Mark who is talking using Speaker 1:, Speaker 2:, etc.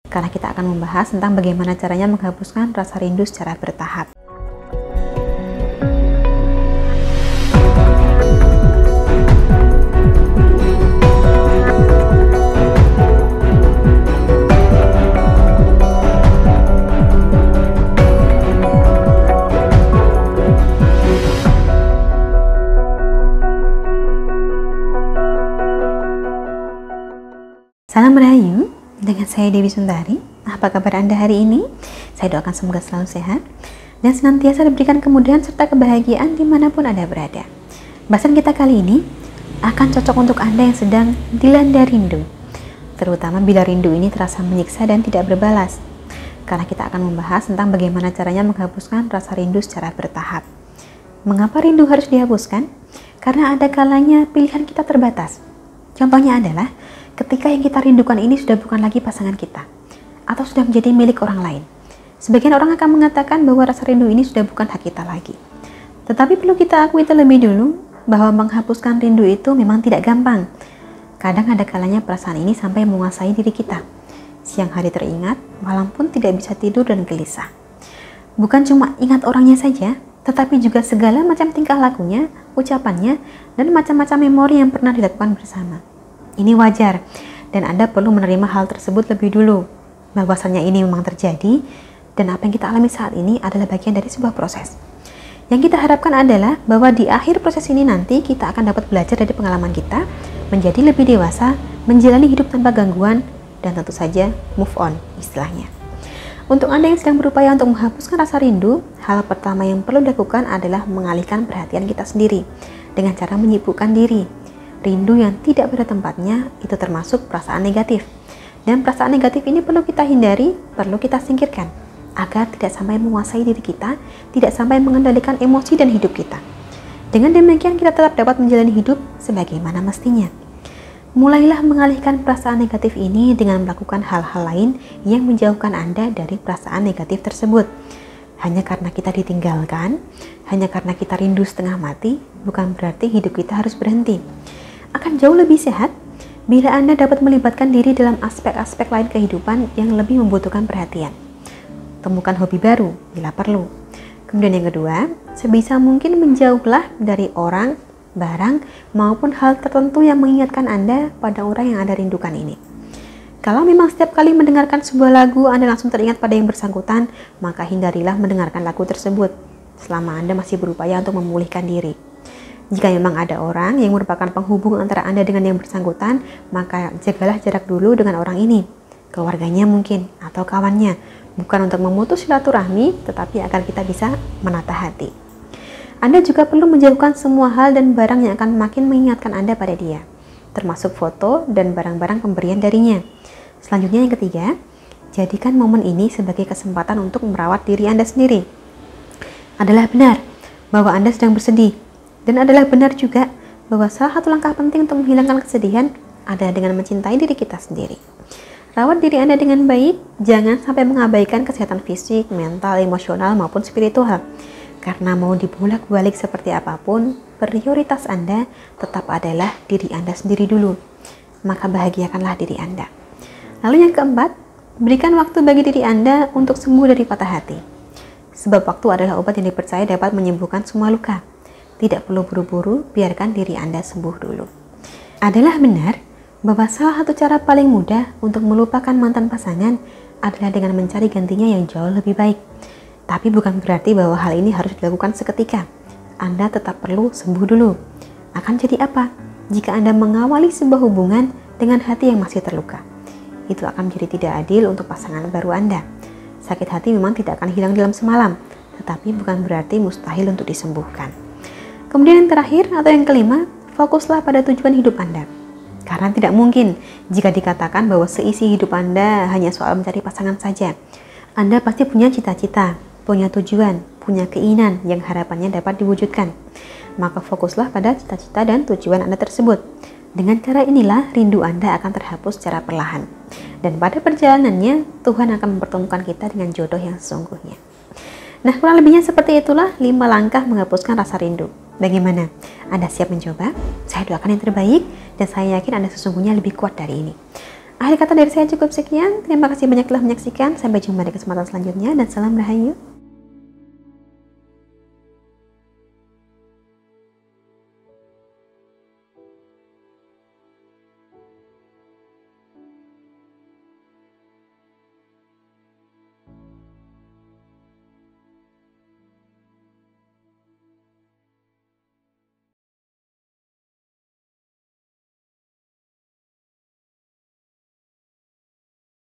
Speaker 1: karena kita akan membahas tentang bagaimana caranya menghapuskan rasa rindu secara bertahap. Salam Rahayu, dengan saya Dewi Sundari. Apa kabar Anda hari ini? Saya doakan semoga selalu sehat dan senantiasa diberikan kemudahan serta kebahagiaan dimanapun Anda berada. Bahasan kita kali ini akan cocok untuk Anda yang sedang dilanda rindu, terutama bila rindu ini terasa menyiksa dan tidak berbalas, karena kita akan membahas tentang bagaimana caranya menghapuskan rasa rindu secara bertahap. Mengapa rindu harus dihapuskan? Karena ada kalanya pilihan kita terbatas. Contohnya adalah ketika yang kita rindukan ini sudah bukan lagi pasangan kita, atau sudah menjadi milik orang lain. Sebagian orang akan mengatakan bahwa rasa rindu ini sudah bukan hak kita lagi. Tetapi perlu kita akui terlebih dulu bahwa menghapuskan rindu itu memang tidak gampang. Kadang ada kalanya perasaan ini sampai menguasai diri kita. Siang hari teringat, malam pun tidak bisa tidur dan gelisah. Bukan cuma ingat orangnya saja, tetapi juga segala macam tingkah lakunya, ucapannya, dan macam-macam memori yang pernah dilakukan bersama. Ini wajar, dan Anda perlu menerima hal tersebut lebih dulu, bahwasannya ini memang terjadi, dan apa yang kita alami saat ini adalah bagian dari sebuah proses. Yang kita harapkan adalah bahwa di akhir proses ini nanti kita akan dapat belajar dari pengalaman kita, menjadi lebih dewasa, menjalani hidup tanpa gangguan, dan tentu saja move on istilahnya. Untuk Anda yang sedang berupaya untuk menghapuskan rasa rindu, hal pertama yang perlu dilakukan adalah mengalihkan perhatian kita sendiri, dengan cara menyibukkan diri. Rindu yang tidak pada tempatnya itu termasuk perasaan negatif. Dan perasaan negatif ini perlu kita hindari, perlu kita singkirkan, agar tidak sampai menguasai diri kita, tidak sampai mengendalikan emosi dan hidup kita. Dengan demikian kita tetap dapat menjalani hidup sebagaimana mestinya. Mulailah mengalihkan perasaan negatif ini dengan melakukan hal-hal lain yang menjauhkan Anda dari perasaan negatif tersebut. Hanya karena kita ditinggalkan, hanya karena kita rindu setengah mati, bukan berarti hidup kita harus berhenti. Akan jauh lebih sehat bila Anda dapat melibatkan diri dalam aspek-aspek lain kehidupan yang lebih membutuhkan perhatian. Temukan hobi baru bila perlu. Kemudian yang kedua, sebisa mungkin menjauhlah dari orang, barang, maupun hal tertentu yang mengingatkan Anda pada orang yang Anda rindukan ini. Kalau memang setiap kali mendengarkan sebuah lagu Anda langsung teringat pada yang bersangkutan, maka hindarilah mendengarkan lagu tersebut selama Anda masih berupaya untuk memulihkan diri. Jika memang ada orang yang merupakan penghubung antara Anda dengan yang bersangkutan, maka jagalah jarak dulu dengan orang ini, keluarganya mungkin, atau kawannya, bukan untuk memutus silaturahmi, tetapi agar kita bisa menata hati. Anda juga perlu menjauhkan semua hal dan barang yang akan makin mengingatkan Anda pada dia, termasuk foto dan barang-barang pemberian darinya. Selanjutnya yang ketiga, jadikan momen ini sebagai kesempatan untuk merawat diri Anda sendiri. Adalah benar bahwa Anda sedang bersedih, dan adalah benar juga bahwa salah satu langkah penting untuk menghilangkan kesedihan adalah dengan mencintai diri kita sendiri. Rawat diri Anda dengan baik, jangan sampai mengabaikan kesehatan fisik, mental, emosional, maupun spiritual. Karena mau dibolak-balik seperti apapun, prioritas Anda tetap adalah diri Anda sendiri dulu. Maka bahagiakanlah diri Anda. Lalu yang keempat, berikan waktu bagi diri Anda untuk sembuh dari patah hati. Sebab waktu adalah obat yang dipercaya dapat menyembuhkan semua luka. Tidak perlu buru-buru, biarkan diri Anda sembuh dulu. Adalah benar bahwa salah satu cara paling mudah untuk melupakan mantan pasangan adalah dengan mencari gantinya yang jauh lebih baik. Tapi bukan berarti bahwa hal ini harus dilakukan seketika. Anda tetap perlu sembuh dulu. Akan jadi apa jika Anda mengawali sebuah hubungan dengan hati yang masih terluka? Itu akan menjadi tidak adil untuk pasangan baru Anda. Sakit hati memang tidak akan hilang dalam semalam, tetapi bukan berarti mustahil untuk disembuhkan. Kemudian yang terakhir atau yang kelima, fokuslah pada tujuan hidup Anda. Karena tidak mungkin jika dikatakan bahwa seisi hidup Anda hanya soal mencari pasangan saja. Anda pasti punya cita-cita, punya tujuan, punya keinginan yang harapannya dapat diwujudkan. Maka fokuslah pada cita-cita dan tujuan Anda tersebut. Dengan cara inilah rindu Anda akan terhapus secara perlahan. Dan pada perjalanannya, Tuhan akan mempertemukan kita dengan jodoh yang sesungguhnya. Nah, kurang lebihnya seperti itulah 5 langkah menghapuskan rasa rindu. Bagaimana? Anda siap mencoba? Saya doakan yang terbaik dan saya yakin Anda sesungguhnya lebih kuat dari ini. Akhir kata dari saya cukup sekian. Terima kasih banyak telah menyaksikan. Sampai jumpa di kesempatan selanjutnya dan salam rahayu.